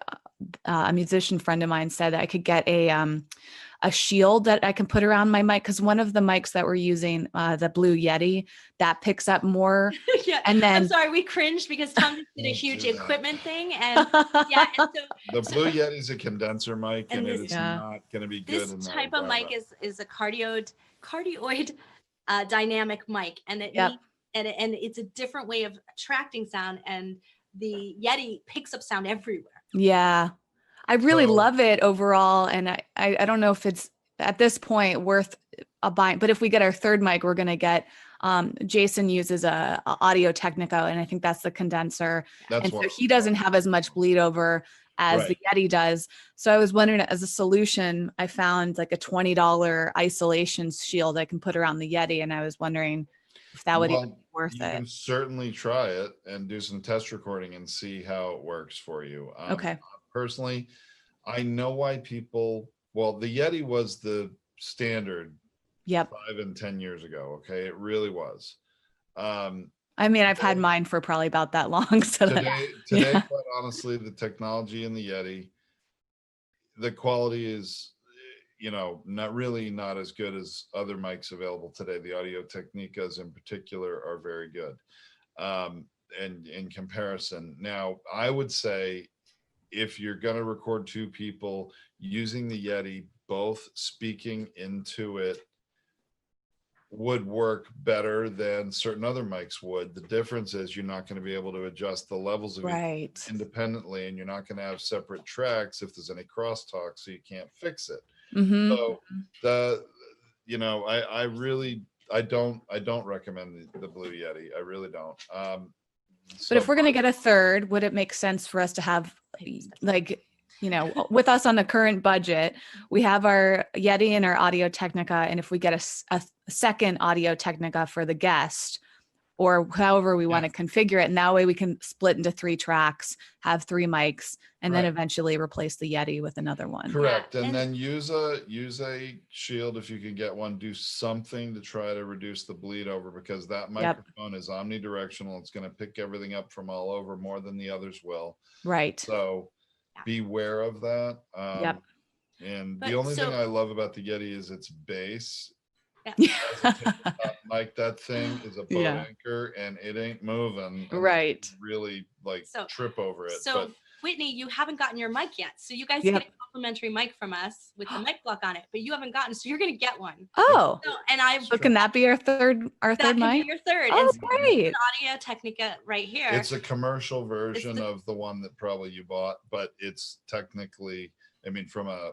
a musician friend of mine said that I could get a shield that I can put around my mic, because one of the mics that we're using, the Blue Yeti, that picks up more. Yeah, and then I'm sorry, we cringed because Tom just did a huge equipment thing, and the Blue Yeti is a condenser mic, and it is not going to be good. This type of mic is a cardioid dynamic mic, and it needs, and it's a different way of attracting sound, and the Yeti picks up sound everywhere. Yeah, I really love it overall, and I don't know if it's at this point worth a buying, but if we get our third mic, we're gonna get Jason uses a Audio Technica, and I think that's the condenser, and so he doesn't have as much bleed over as the Yeti does. So I was wondering, as a solution, I found like a $20 isolation shield I can put around the Yeti, and I was wondering if that would even be worth it. You can certainly try it and do some test recording and see how it works for you. Okay. Personally, I know why people, the Yeti was the standard 5 and 10 years ago. Okay. It really was. I mean, I've had mine for probably about that long. So today, quite honestly, the technology in the Yeti, the quality is, not as good as other mics available today. The Audio Technicas in particular are very good. And in comparison, now I would say if you're going to record 2 people using the Yeti, both speaking into it would work better than certain other mics would. The difference is you're not going to be able to adjust the levels of each Right. independently, and you're not going to have separate tracks if there's any crosstalk, so you can't fix it. Mm-hmm. So the, I really, I don't recommend the Blue Yeti. I really don't. But if we're going to get a third, would it make sense for us to have, like, with us on the current budget, we have our Yeti and our Audio Technica. And if we get a second Audio Technica for the guest, or however we want to configure it, and that way we can split into 3 tracks, have 3 mics, and then eventually replace the Yeti with another one. Correct. And then use a shield if you can get one. Do something to try to reduce the bleed over, because that microphone is omnidirectional. It's going to pick everything up from all over more than the others will. Right. So beware of that. And the only thing I love about the Yeti is its bass. Like that thing is a boat anchor, and it ain't moving. Right. Really trip over it. So Whitney, you haven't gotten your mic yet. So you guys get a complimentary mic from us with the mic block on it, but you haven't gotten, so you're going to get one. Oh, so can that be our third mic? Be your third. Oh, and so great. Audio Technica right here. It's a commercial version of the one that probably you bought, but it's technically, I mean, from a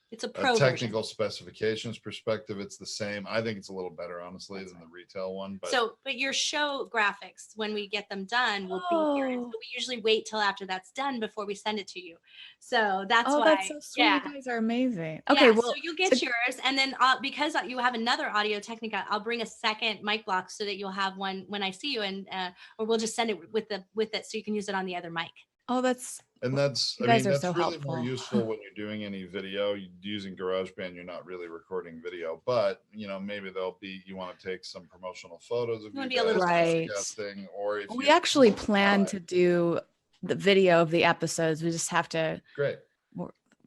it's a pro technical specifications perspective, it's the same. I think it's a little better, honestly, than the retail one. But your show graphics, when we get them done, will be here. So we usually wait till after that's done before we send it to you. So that's why. That's so sweet. You guys are amazing. Okay, well, so you'll get yours, and then because you have another Audio Technica, I'll bring a second mic block so that you'll have one when I see you, and or we'll just send it with it so you can use it on the other mic. Oh, that's that's so really helpful. More useful when you're doing any video. Using GarageBand, you're not really recording video, but maybe you want to take some promotional photos of you guys suggesting, or if we actually plan to do the video of the episodes. We just have to. Great.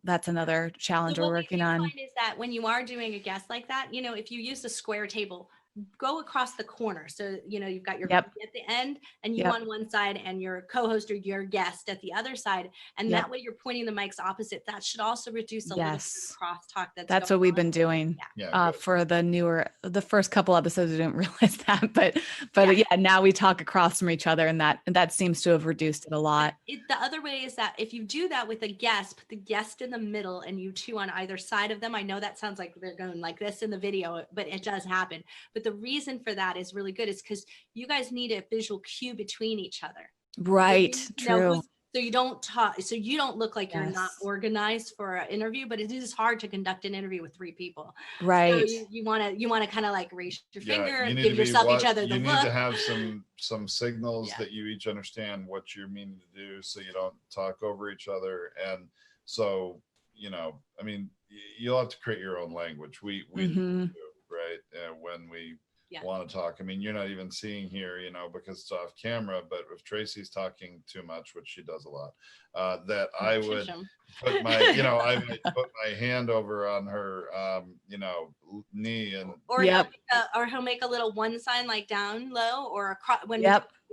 That's another challenge we're working on. Find is that when you are doing a guest like that, if you use a square table, go across the corner. So, you've got your at the end, and you on one side, and your co-host or your guest at the other side. And that way you're pointing the mics opposite. That should also reduce a little bit of crosstalk. That's what we've been doing for the first couple episodes. We didn't realize that, but now we talk across from each other, and that seems to have reduced it a lot. The other way is that if you do that with a guest, put the guest in the middle and you two on either side of them. I know that sounds like they're going like this in the video, but it does happen. But the reason for that is really good is because you guys need a visual cue between each other. Right. True. So you don't talk, so you don't look like you're not organized for an interview, but it is hard to conduct an interview with 3 people. Right. So you want to kind of like raise your finger and give yourself each other the look. You need to have some signals that you each understand what you're meaning to do, so you don't talk over each other. And so, I mean, you'll have to create your own language. We do, right? When we want to talk. I mean, you're not even seeing here, because it's off camera, but if Tracy's talking too much, which she does a lot, that I would put my, I might put my hand over on her, knee, and or he'll make a little one sign like down low, or across when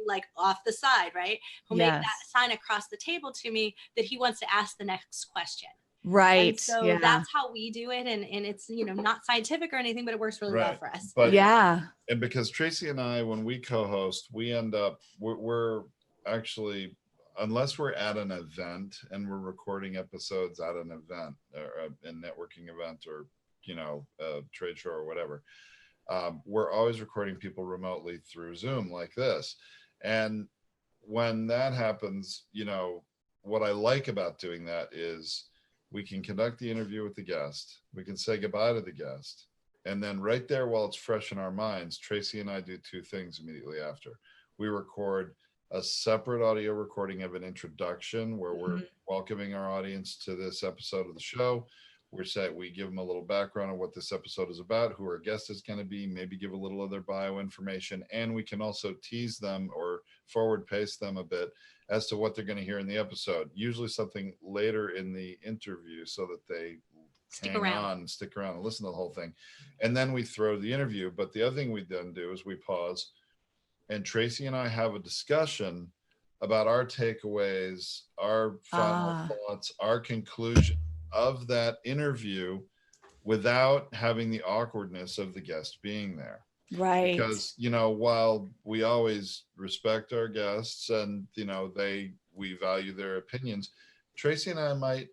like off the side, right? He'll make that sign across the table to me that he wants to ask the next question. Right. And so that's how we do it. And it's, not scientific or anything, but it works really well for us. But and because Tracy and I, when we co-host, we end up, we're actually, unless we're at an event and we're recording episodes at an event or a networking event, or, a trade show or whatever, we're always recording people remotely through Zoom like this. And when that happens, what I like about doing that is we can conduct the interview with the guest. We can say goodbye to the guest. And then right there, while it's fresh in our minds, Tracy and I do 2 things immediately after. We record a separate audio recording of an introduction where we're welcoming our audience to this episode of the show. We give them a little background on what this episode is about, who our guest is going to be, maybe give a little of their bio information. And we can also tease them or forward pace them a bit as to what they're going to hear in the episode, usually something later in the interview, so that they stick around and listen to the whole thing. And then we throw the interview. But the other thing we then do is we pause, and Tracy and I have a discussion about our takeaways, our final thoughts, our conclusion of that interview without having the awkwardness of the guest being there. Right. Because, you know, while we always respect our guests and, you know, we value their opinions, Tracy and I might,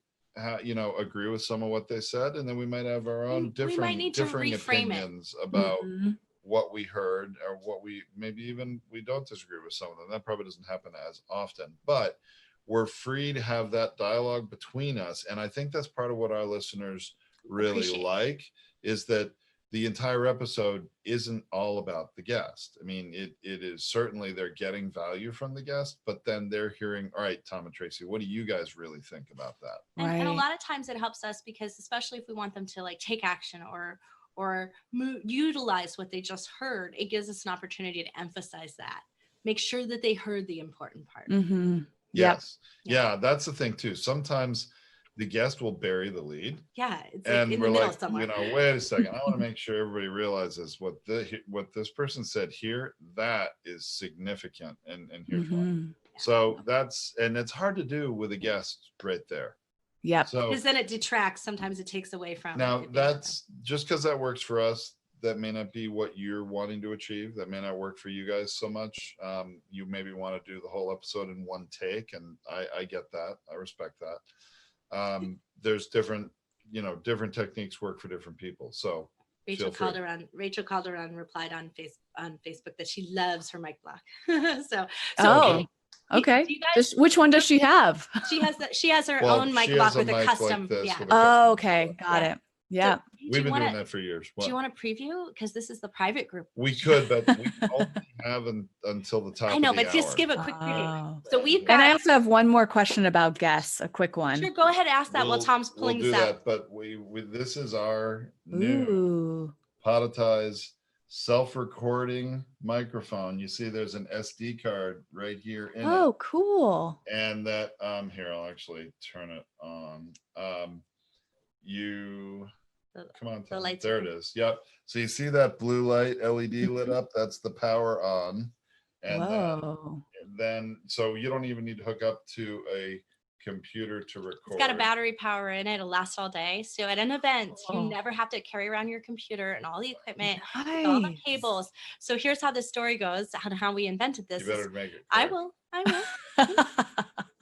you know, agree with some of what they said, and then we might have our own We might need to differing reframe it. opinions about Mhm. what we heard, or what we maybe even we don't disagree with some of them. That probably doesn't happen as often, but we're free to have that dialogue between us. And I think that's part of what our listeners really Appreciate. like, is that the entire episode isn't all about the guest. I mean, it is certainly they're getting value from the guest, but then they're hearing, all right, Tom and Tracy, what do you guys really think about that? And a Right. lot of times it helps us because, especially if we want them to like take action or utilize what they just heard, it gives us an opportunity to emphasize that. Make sure that they heard the important part. Mm-hmm. Yep. Yes. Yeah. Yeah, that's the thing too. Sometimes the guest will bury the lead, Yeah, it's like and in we're the middle like, somewhere. you know, wait a second, I want to make sure everybody realizes what this person said here, that is significant, and here's why. Mm-hmm. So and it's hard to do with a guest right there. Yep. So Because then it detracts. Sometimes it takes away from. now it being that's just because that works for us. That may not be what you're wanting to achieve. That may not work for you guys so much. You maybe want to do the whole episode in one take, and I get that. I respect that. There's different techniques work for different people. So Rachel feel free. Calderon replied on Facebook that she loves her mic block. so Oh, do okay. you guys- Which one does she have? she has her Well, own mic she block has a with a mic like custom. this Yeah. with a Oh, custom okay. mic. Got Yeah. it. Yeah. So, We've been doing that for years. do you want to preview? Because this is the private group. We could, but we only have until the top. I know, of the but just hour. give a quick preview. Oh. So we've And I got. also have one more question about guests, a quick one. Sure, go ahead and ask that while Tom's pulling we'll do this out. that, but we this is our new Ooh. Podetize self-recording microphone. You see there's an SD card right here in Oh, it. cool. And that here, I'll actually turn it on. Come on, The Tom. lights There are it is. Yep. So you see that blue light LED lit up? That's the power on. And Whoa. then so you don't even need to hook up to a computer to record. It's got a battery power in it. It'll last all day. So at an event, Cool. you never have to carry around your computer and all the equipment, with all the Nice. cables. So here's how the story goes, how we invented this. You better make it. I quick. will.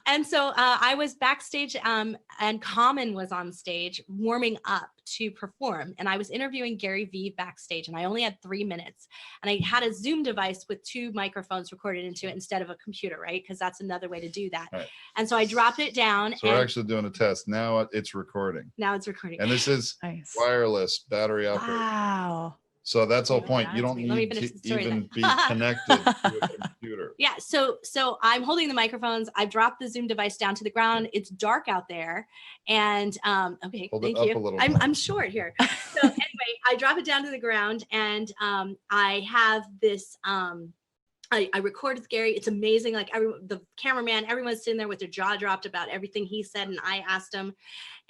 And so I was backstage and Common was on stage warming up to perform. And I was interviewing Gary Vee backstage and I only had 3 minutes. And I had a Zoom device with 2 microphones recorded into it instead of a computer, right? Because that's another way to do that. Right. And so I dropped it down. So we're actually doing a test. Now it's recording. Now it's recording. And this is Nice. wireless battery operated. Wow. So that's the whole Yeah, point. You that's don't me. Let me need finish to the story even then. be connected to a computer. Yeah, so I'm holding the microphones. I dropped the Zoom device down to the ground. It's dark out there, and okay, Hold it thank up you. a little more. I'm short here. So anyway, I drop it down to the ground, and I have this. I recorded with Gary. It's amazing. Like the cameraman, everyone's sitting there with their jaw dropped about everything he said, and I asked him,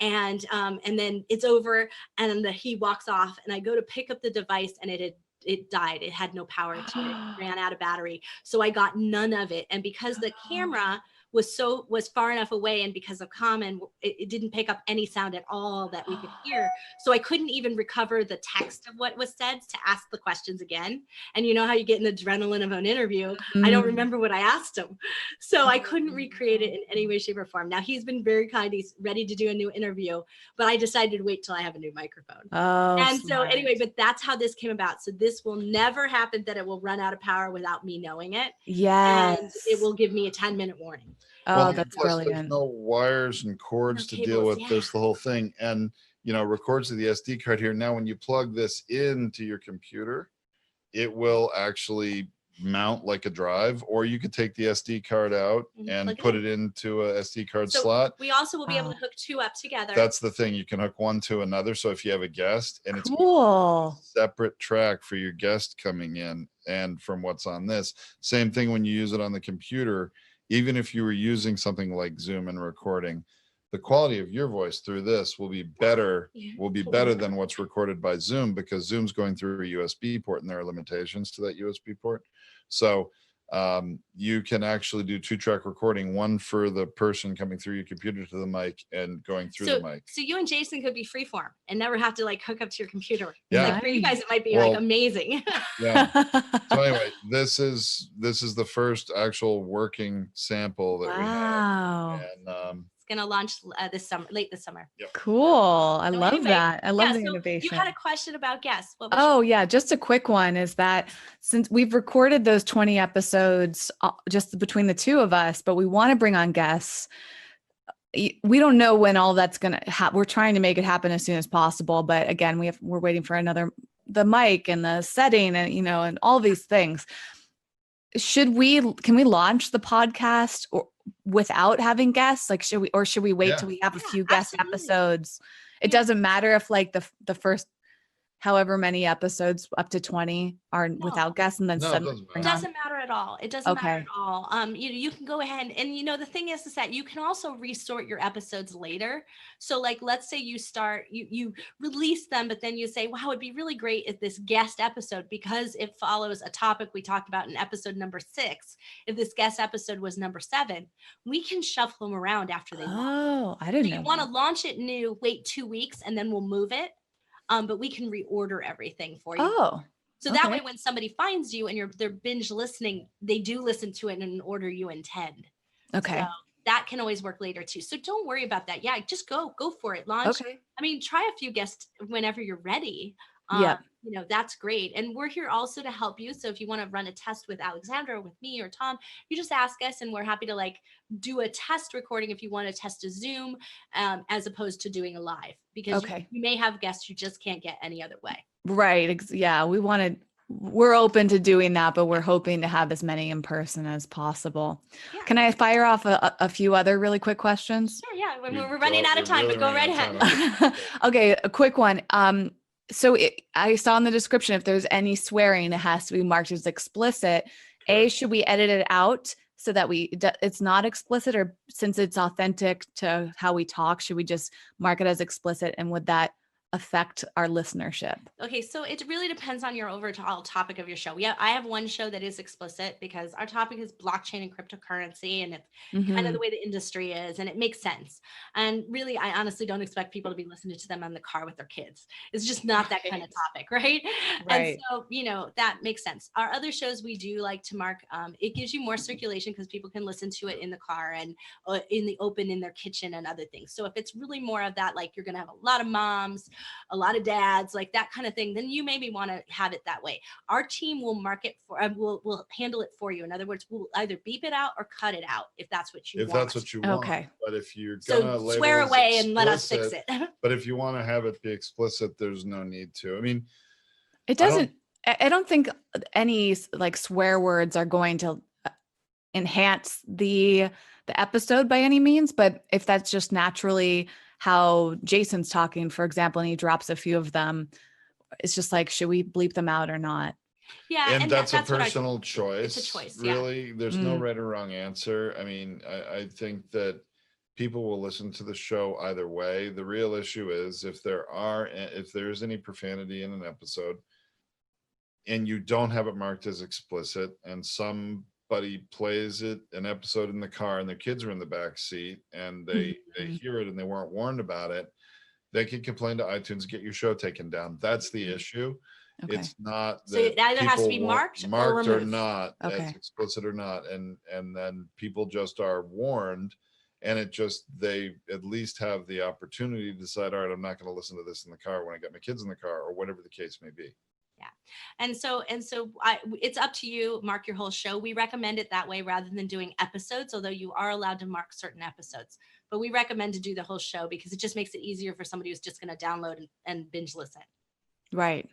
and then it's over, and he walks off, and I go to pick up the device, and it died. It had no power to it. It ran out of battery. So I got none of it. And because the camera was far enough away and because of Common, it didn't pick up any sound at all that we could hear. So I couldn't even recover the text of what was said to ask the questions again. And you know how you get an adrenaline of an interview. I don't remember what I asked him. So I couldn't recreate it in any way, shape, or form. Now he's been very kind. He's ready to do a new interview, but I decided to wait till I have a new microphone. Oh, And smart. so anyway, but that's how this came about. So this will never happen that it will run out of power without me knowing it. Yes. And it will give me a 10-minute warning. Oh, Well, that's plus there's brilliant. no wires and cords No to deal cables, with. There's yeah. the whole thing. And, records to the SD card here. Now, when you plug this into your computer, it will actually mount like a drive, or you could take the SD card out And and plug it put in. it into a SD card So slot. we also will be able Wow. to hook 2 up together. That's the thing. You can hook one to another. So if you have a guest and it's Cool. separate track for your guest coming in and from what's on this, same thing when you use it on the computer. Even if you were using something like Zoom and recording, the quality of your voice through this will be better than what's recorded by Zoom, because Zoom's going through a USB port and there are limitations to that USB port. So you can actually do 2-track recording, one for the person coming through your computer to the mic and going through the mic. So you and Jason could be freeform and never have to like hook up to your computer. Yeah. Like for you guys, it might be Well, like amazing. Yeah. So anyway, this is the first actual working sample that we Wow. have. And It's gonna launch this summer, late this summer. Cool. I So love anyway, that. I love the so innovation. you had a question about guests. What was Oh, yeah. Just a quick one is that since we've recorded those 20 episodes just between the two of us, but we want to bring on guests. We don't know when all that's going to happen. We're trying to make it happen as soon as possible. But again, we're waiting for the mic and the setting and, and all these things. Can we launch the podcast or without having guests? Like, should we wait till we have a few guest episodes? It doesn't matter if like the first however many episodes up to 20 are without guests and then it doesn't matter at all. It doesn't matter at all. You can go ahead and the thing is that you can also resort your episodes later. So like, let's say you start, you release them, but then you say, wow, it'd be really great if this guest episode, because it follows a topic we talked about in episode number 6. If this guest episode was number 7, we can shuffle them around after they launch. Oh, I didn't know. You want to launch it new, wait 2 weeks, and then we'll move it. But we can reorder everything for you. Oh, so that way, when somebody finds you and they're binge listening, they do listen to it in an order you intend. Okay. So that can always work later too. So don't worry about that. Yeah, just go for it. Launch. Okay. I mean, try a few guests whenever you're ready. Yeah. That's great. And we're here also to help you. So if you want to run a test with Alexandra, or with me or Tom, you just ask us and we're happy to like do a test recording if you want to test a Zoom as opposed to doing a live, because you may have guests you just can't get any other way. Right. Yeah. We're open to doing that, but we're hoping to have as many in person as possible. Yeah. Can I fire off a few other really quick questions? Sure. Yeah. We're running out of time, but go right ahead. Okay. A quick one. So I saw in the description, if there's any swearing, it has to be marked as explicit. Should we edit it out so that it's not explicit, or since it's authentic to how we talk, should we just mark it as explicit? And would that affect our listenership? Okay, so it really depends on your overall topic of your show. I have one show that is explicit because our topic is blockchain and cryptocurrency, and it's kind of the way the industry is, and it makes sense. And really, I honestly don't expect people to be listening to them in the car with their kids. It's just not that kind of topic, right? And so, that makes sense. Our other shows, we do like to mark, it gives you more circulation because people can listen to it in the car and in the open in their kitchen and other things. So if it's really more of that, like you're going to have a lot of moms, a lot of dads, like that kind of thing, then you maybe want to have it that way. Our team will mark it we'll handle it for you. In other words, we'll either beep it out or cut it out if that's what you want. If that's what you want. Okay. But if you're gonna swear away and let us fix it. But if you want to have it be explicit, there's no need to. I mean, it doesn't. I don't think any like swear words are going to enhance the episode by any means, but if that's just naturally how Jason's talking, for example, and he drops a few of them, it's just like, should we bleep them out or not? Yeah. And that's a personal choice. It's a choice. Really. There's no right or wrong answer. I mean, I think that people will listen to the show either way. The real issue is if there's any profanity in an episode and you don't have it marked as explicit, and somebody plays an episode in the car and their kids are in the back seat and they hear it and they weren't warned about it, they can complain to iTunes and get your show taken down. That's the issue. Okay. It's not that so it either has to be marked or not, as explicit or not, and then people just are warned, and they at least have the opportunity to decide, all right, I'm not going to listen to this in the car when I get my kids in the car, or whatever the case may be. Yeah. And so it's up to you. Mark your whole show. We recommend it that way rather than doing episodes, although you are allowed to mark certain episodes, but we recommend to do the whole show because it just makes it easier for somebody who's just going to download and binge listen. Right.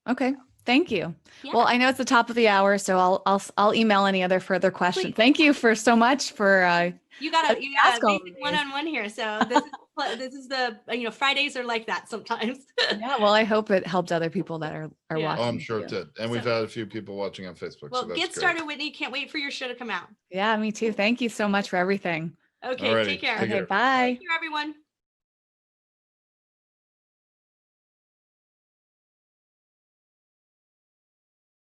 Okay. Thank you. Yeah. Well, I know it's the top of the hour, so I'll email any other further questions. Please. Thank you for so much for you got a basic one-on-one here. So this is the Fridays are like that sometimes. Yeah. Well, I hope it helped other people that are watching. Oh, I'm sure it did. And we've had a few people watching on Facebook. Well, so that's get started, Whitney. Can't wait for your show to come out. Yeah, me too. Thank you so much for everything. Okay. Take care. Okay. Bye. Thank you, everyone.